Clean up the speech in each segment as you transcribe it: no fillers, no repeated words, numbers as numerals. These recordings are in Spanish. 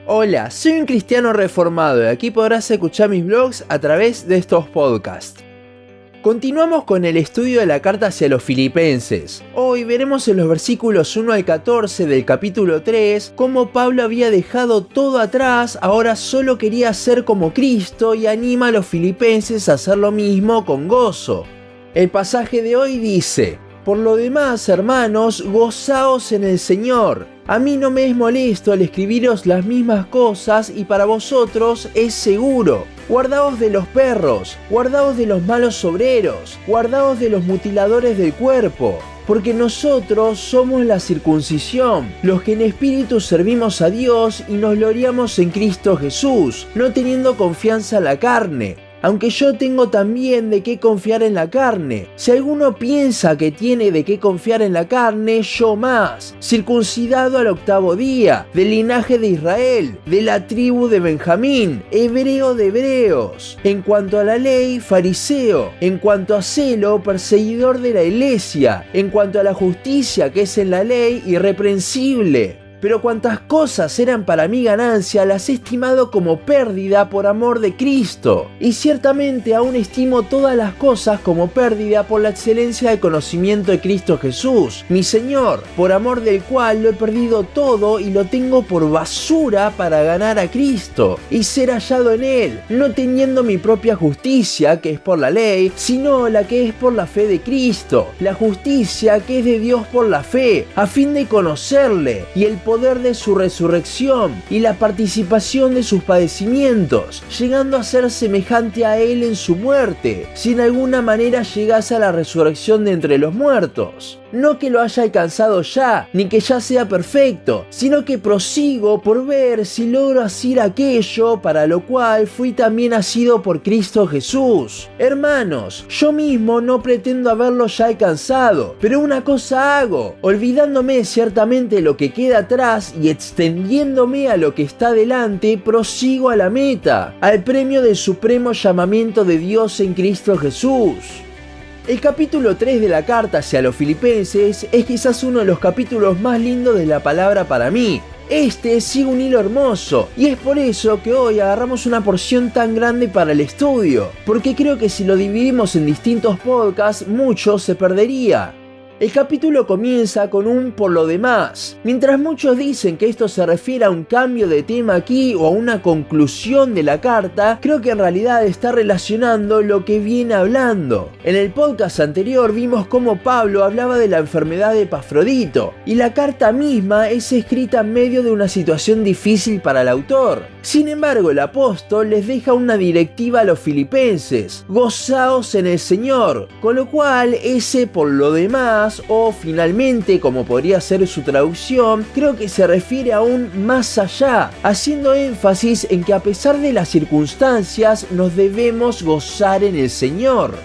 Hola, soy un cristiano reformado y aquí podrás escuchar mis blogs a través de estos podcasts. Continuamos con el estudio de la carta hacia los filipenses. Hoy veremos en los versículos 1 al 14 del capítulo 3 cómo Pablo había dejado todo atrás, ahora solo quería ser como Cristo y anima a los filipenses a hacer lo mismo con gozo. El pasaje de hoy dice: por lo demás, hermanos, gozaos en el Señor. A mí no me es molesto al escribiros las mismas cosas y para vosotros es seguro. Guardaos de los perros, guardaos de los malos obreros, guardaos de los mutiladores del cuerpo. Porque nosotros somos la circuncisión, los que en espíritu servimos a Dios y nos gloriamos en Cristo Jesús, no teniendo confianza en la carne. Aunque yo tengo también de qué confiar en la carne. Si alguno piensa que tiene de qué confiar en la carne, yo más. Circuncidado al 8º día, del linaje de Israel, de la tribu de Benjamín, hebreo de hebreos. En cuanto a la ley, fariseo. En cuanto a celo, perseguidor de la iglesia. En cuanto a la justicia que es en la ley, irreprensible. Pero cuantas cosas eran para mi ganancia, las he estimado como pérdida por amor de Cristo. Y ciertamente aún estimo todas las cosas como pérdida por la excelencia del conocimiento de Cristo Jesús, mi Señor, por amor del cual lo he perdido todo y lo tengo por basura para ganar a Cristo y ser hallado en Él, no teniendo mi propia justicia, que es por la ley, sino la que es por la fe de Cristo, la justicia que es de Dios por la fe, a fin de conocerle y el poder de su resurrección y la participación de sus padecimientos, llegando a ser semejante a él en su muerte, si en alguna manera llegase a la resurrección de entre los muertos. No que lo haya alcanzado ya, ni que ya sea perfecto, sino que prosigo por ver si logro hacer aquello para lo cual fui también asido por Cristo Jesús. Hermanos, yo mismo no pretendo haberlo ya alcanzado, pero una cosa hago, olvidándome ciertamente lo que queda atrás y extendiéndome a lo que está delante, prosigo a la meta, al premio del supremo llamamiento de Dios en Cristo Jesús. El capítulo 3 de la carta hacia los filipenses es quizás uno de los capítulos más lindos de la palabra para mí. Este sigue un hilo hermoso y es por eso que hoy agarramos una porción tan grande para el estudio, porque creo que si lo dividimos en distintos podcasts, mucho se perdería. El capítulo comienza con un por lo demás. Mientras muchos dicen que esto se refiere a un cambio de tema aquí o a una conclusión de la carta, creo que en realidad está relacionando lo que viene hablando. En el podcast anterior vimos cómo Pablo hablaba de la enfermedad de Epafrodito y la carta misma es escrita en medio de una situación difícil para el autor. Sin embargo, el apóstol les deja una directiva a los filipenses: gozaos en el Señor, con lo cual ese por lo demás, o finalmente, como podría ser su traducción, creo que se refiere aún más allá, haciendo énfasis en que a pesar de las circunstancias nos debemos gozar en el Señor.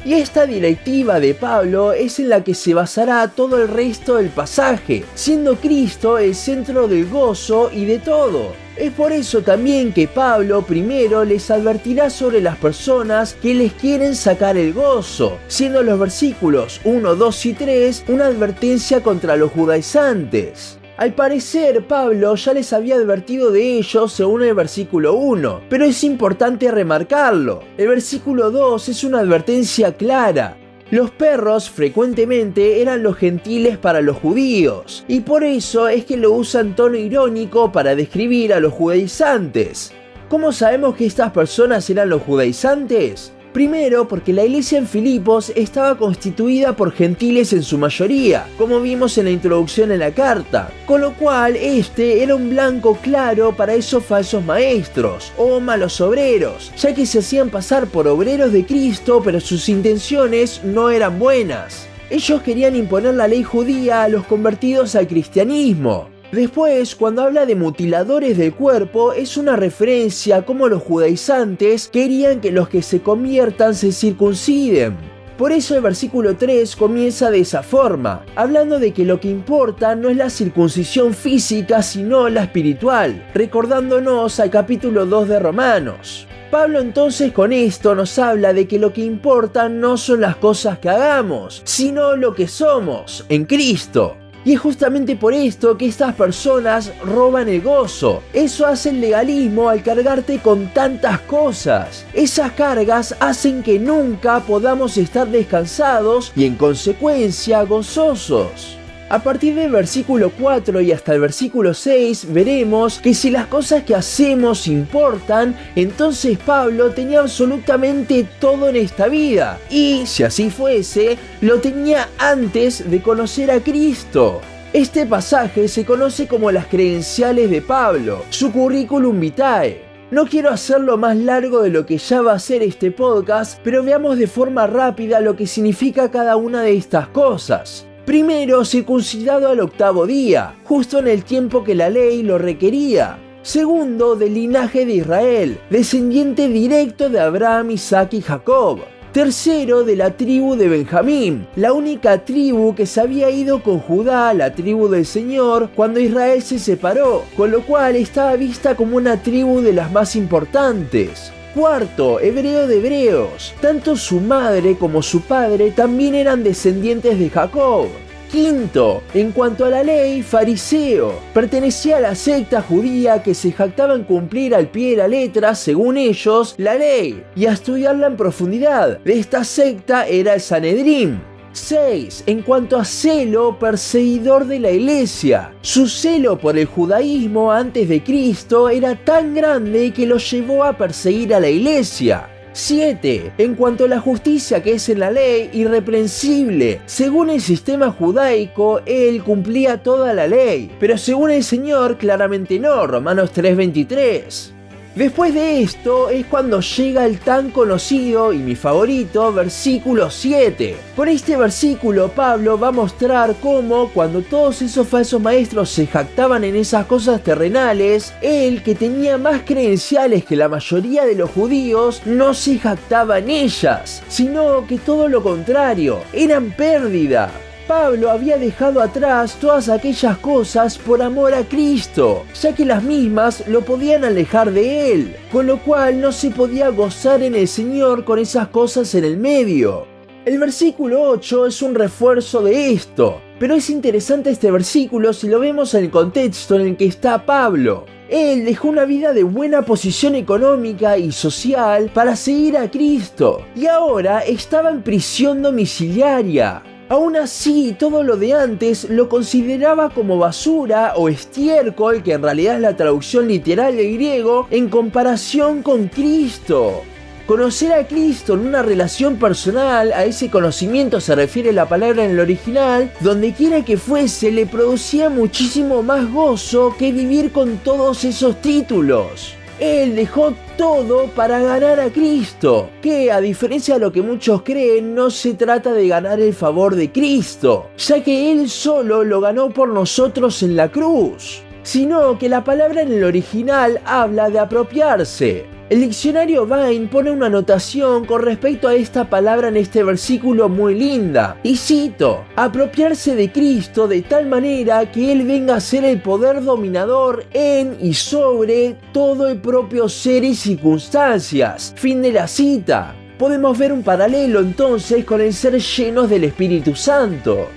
Y esta directiva de Pablo es en la que se basará todo el resto del pasaje, siendo Cristo el centro del gozo y de todo. Es por eso también que Pablo primero les advertirá sobre las personas que les quieren sacar el gozo, siendo los versículos 1, 2 y 3 una advertencia contra los judaizantes. Al parecer, Pablo ya les había advertido de ello según el versículo 1, pero es importante remarcarlo. El versículo 2 es una advertencia clara. Los perros frecuentemente eran los gentiles para los judíos, y por eso es que lo usan en tono irónico para describir a los judaizantes. ¿Cómo sabemos que estas personas eran los judaizantes? Primero, porque la iglesia en Filipos estaba constituida por gentiles en su mayoría, como vimos en la introducción en la carta, con lo cual este era un blanco claro para esos falsos maestros o malos obreros, ya que se hacían pasar por obreros de Cristo, pero sus intenciones no eran buenas. Ellos querían imponer la ley judía a los convertidos al cristianismo. Después, cuando habla de mutiladores del cuerpo, es una referencia a cómo los judaizantes querían que los que se conviertan se circunciden. Por eso el versículo 3 comienza de esa forma, hablando de que lo que importa no es la circuncisión física, sino la espiritual, recordándonos al capítulo 2 de Romanos. Pablo entonces con esto nos habla de que lo que importa no son las cosas que hagamos, sino lo que somos en Cristo. Y es justamente por esto que estas personas roban el gozo. Eso hace el legalismo al cargarte con tantas cosas. Esas cargas hacen que nunca podamos estar descansados y en consecuencia gozosos. A partir del versículo 4 y hasta el versículo 6 veremos que si las cosas que hacemos importan, entonces Pablo tenía absolutamente todo en esta vida. Y si así fuese, lo tenía antes de conocer a Cristo. Este pasaje se conoce como las credenciales de Pablo, su currículum vitae. No quiero hacerlo más largo de lo que ya va a ser este podcast, pero veamos de forma rápida lo que significa cada una de estas cosas. Primero, circuncidado al 8º día, justo en el tiempo que la ley lo requería. Segundo, del linaje de Israel, descendiente directo de Abraham, Isaac y Jacob. Tercero, de la tribu de Benjamín, la única tribu que se había ido con Judá, la tribu del Señor, cuando Israel se separó, con lo cual estaba vista como una tribu de las más importantes. Cuarto, hebreo de hebreos. Tanto su madre como su padre también eran descendientes de Jacob. Quinto, en cuanto a la ley, fariseo. Pertenecía a la secta judía que se jactaba en cumplir al pie de la letra, según ellos, la ley, y a estudiarla en profundidad. De esta secta era el Sanedrín. 6. En cuanto a celo, perseguidor de la iglesia. Su celo por el judaísmo antes de Cristo era tan grande que lo llevó a perseguir a la iglesia. 7. En cuanto a la justicia que es en la ley, irreprensible. Según el sistema judaico, él cumplía toda la ley, pero según el Señor, claramente no. Romanos 3:23. Después de esto es cuando llega el tan conocido y mi favorito versículo 7. Con este versículo Pablo va a mostrar cómo cuando todos esos falsos maestros se jactaban en esas cosas terrenales, él, que tenía más credenciales que la mayoría de los judíos, no se jactaba en ellas, sino que todo lo contrario, eran pérdida. Pablo había dejado atrás todas aquellas cosas por amor a Cristo, ya que las mismas lo podían alejar de él, con lo cual no se podía gozar en el Señor con esas cosas en el medio. El versículo 8 es un refuerzo de esto, pero es interesante este versículo si lo vemos en el contexto en el que está Pablo. Él dejó una vida de buena posición económica y social para seguir a Cristo, y ahora estaba en prisión domiciliaria. Aún así, todo lo de antes lo consideraba como basura o estiércol, que en realidad es la traducción literal del griego, en comparación con Cristo. Conocer a Cristo en una relación personal, a ese conocimiento se refiere la palabra en el original, donde quiera que fuese, le producía muchísimo más gozo que vivir con todos esos títulos. Él dejó todo para ganar a Cristo, que a diferencia de lo que muchos creen, no se trata de ganar el favor de Cristo, ya que Él solo lo ganó por nosotros en la cruz, sino que la palabra en el original habla de apropiarse. El diccionario Vine pone una anotación con respecto a esta palabra en este versículo muy linda, y cito: apropiarse de Cristo de tal manera que Él venga a ser el poder dominador en y sobre todo el propio ser y circunstancias. Fin de la cita. Podemos ver un paralelo entonces con el ser llenos del Espíritu Santo.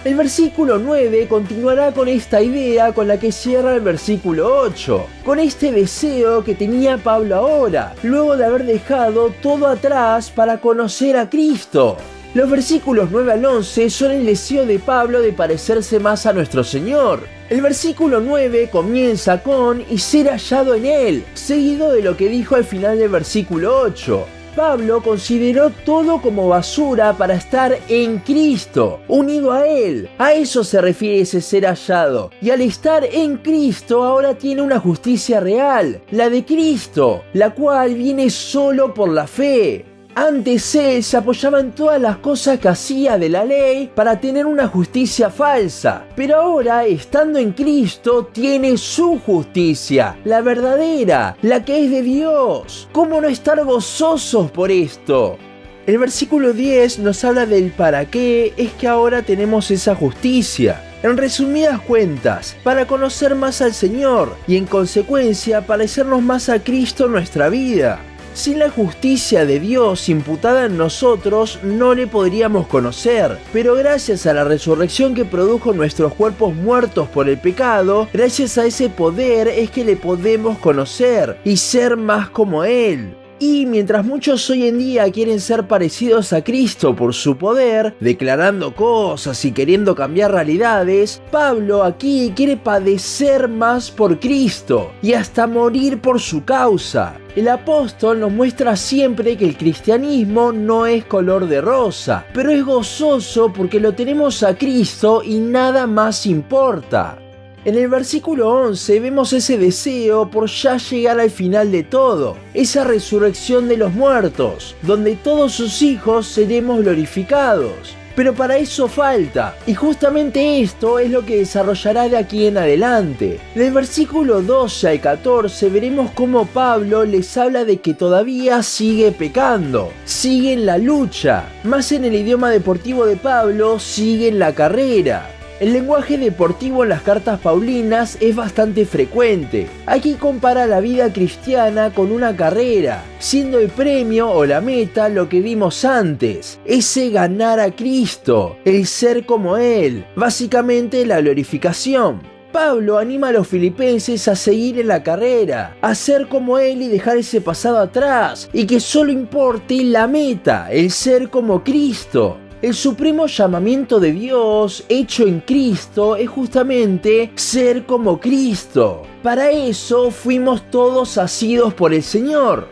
El versículo 9 continuará con esta idea con la que cierra el versículo 8, con este deseo que tenía Pablo ahora, luego de haber dejado todo atrás para conocer a Cristo. Los versículos 9 al 11 son el deseo de Pablo de parecerse más a nuestro Señor. El versículo 9 comienza con "y ser hallado en Él", seguido de lo que dijo al final del versículo 8. Pablo consideró todo como basura para estar en Cristo, unido a Él. A eso se refiere ese ser hallado. Y al estar en Cristo ahora tiene una justicia real, la de Cristo, la cual viene solo por la fe. Antes él se apoyaba en todas las cosas que hacía de la ley para tener una justicia falsa, pero ahora, estando en Cristo, tiene su justicia, la verdadera, la que es de Dios. ¿Cómo no estar gozosos por esto? El versículo 10 nos habla del para qué es que ahora tenemos esa justicia. En resumidas cuentas, para conocer más al Señor y en consecuencia parecernos más a Cristo en nuestra vida. Sin la justicia de Dios imputada en nosotros, no le podríamos conocer. Pero gracias a la resurrección que produjo nuestros cuerpos muertos por el pecado, gracias a ese poder es que le podemos conocer y ser más como Él. Y mientras muchos hoy en día quieren ser parecidos a Cristo por su poder, declarando cosas y queriendo cambiar realidades, Pablo aquí quiere padecer más por Cristo y hasta morir por su causa. El apóstol nos muestra siempre que el cristianismo no es color de rosa, pero es gozoso porque lo tenemos a Cristo y nada más importa. En el versículo 11 vemos ese deseo por ya llegar al final de todo, esa resurrección de los muertos, donde todos sus hijos seremos glorificados. Pero para eso falta, y justamente esto es lo que desarrollará de aquí en adelante. Del versículo 12 al 14 veremos cómo Pablo les habla de que todavía sigue pecando, sigue en la lucha, más en el idioma deportivo de Pablo, sigue en la carrera. El lenguaje deportivo en las cartas paulinas es bastante frecuente. Aquí compara la vida cristiana con una carrera, siendo el premio o la meta lo que vimos antes, ese ganar a Cristo, el ser como Él, básicamente la glorificación. Pablo anima a los filipenses a seguir en la carrera, a ser como Él y dejar ese pasado atrás, y que solo importe la meta, el ser como Cristo. El supremo llamamiento de Dios hecho en Cristo es justamente ser como Cristo. Para eso fuimos todos asidos por el Señor.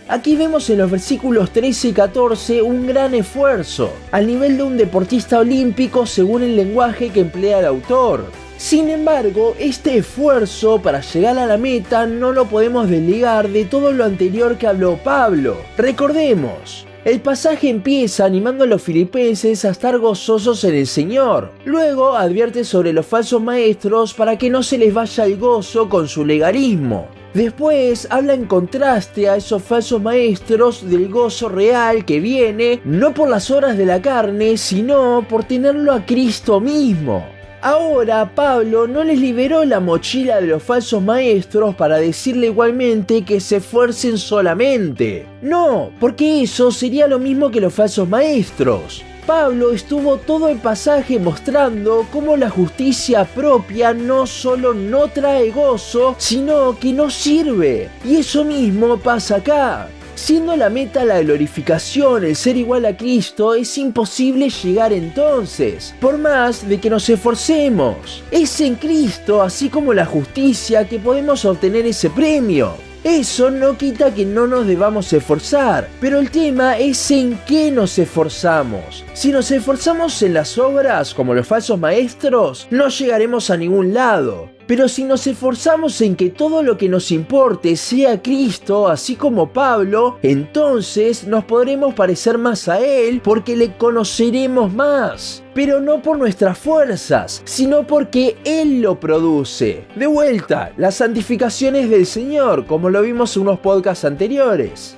Aquí vemos en los versículos 13 y 14 un gran esfuerzo, al nivel de un deportista olímpico según el lenguaje que emplea el autor. Sin embargo, este esfuerzo para llegar a la meta no lo podemos desligar de todo lo anterior que habló Pablo. Recordemos, el pasaje empieza animando a los filipenses a estar gozosos en el Señor. Luego advierte sobre los falsos maestros para que no se les vaya el gozo con su legalismo. Después habla en contraste a esos falsos maestros del gozo real que viene no por las obras de la carne, sino por tenerlo a Cristo mismo. Ahora Pablo no les liberó la mochila de los falsos maestros para decirle igualmente que se esfuercen solamente. No, porque eso sería lo mismo que los falsos maestros. Pablo estuvo todo el pasaje mostrando cómo la justicia propia no solo no trae gozo, sino que no sirve. Y eso mismo pasa acá. Siendo la meta la glorificación, el ser igual a Cristo, es imposible llegar entonces, por más de que nos esforcemos. Es en Cristo, así como la justicia, que podemos obtener ese premio. Eso no quita que no nos debamos esforzar, pero el tema es en qué nos esforzamos. Si nos esforzamos en las obras, como los falsos maestros, no llegaremos a ningún lado. Pero si nos esforzamos en que todo lo que nos importe sea Cristo, así como Pablo, entonces nos podremos parecer más a Él porque le conoceremos más. Pero no por nuestras fuerzas, sino porque Él lo produce. De vuelta, la santificación es del Señor, como lo vimos en unos podcasts anteriores.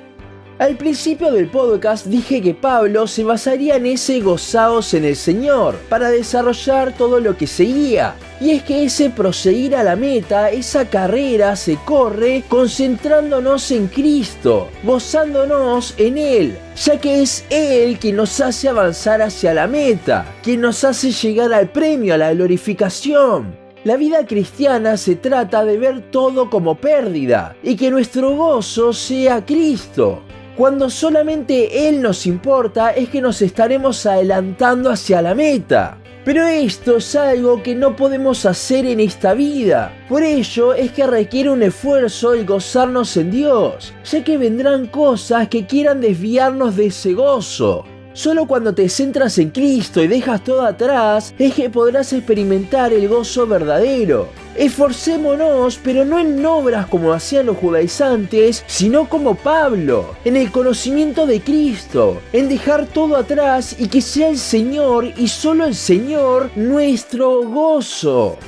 Al principio del podcast dije que Pablo se basaría en ese gozaos en el Señor para desarrollar todo lo que seguía. Y es que ese proseguir a la meta, esa carrera se corre concentrándonos en Cristo, gozándonos en Él, ya que es Él quien nos hace avanzar hacia la meta, quien nos hace llegar al premio, a la glorificación. La vida cristiana se trata de ver todo como pérdida y que nuestro gozo sea Cristo. Cuando solamente Él nos importa es que nos estaremos adelantando hacia la meta. Pero esto es algo que no podemos hacer en esta vida. Por ello es que requiere un esfuerzo el gozarnos en Dios, ya que vendrán cosas que quieran desviarnos de ese gozo. Solo cuando te centras en Cristo y dejas todo atrás es que podrás experimentar el gozo verdadero. Esforcémonos, pero no en obras como hacían los judaizantes, sino como Pablo, en el conocimiento de Cristo, en dejar todo atrás y que sea el Señor y solo el Señor nuestro gozo.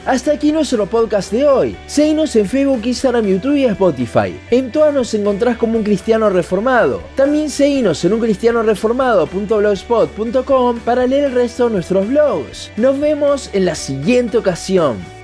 Hasta aquí nuestro podcast de hoy. Seguinos en Facebook, Instagram, YouTube y Spotify. En todas nos encontrás como Un Cristiano Reformado. También seguinos en uncristianoreformado.blogspot.com para leer el resto de nuestros blogs. Nos vemos en la siguiente ocasión.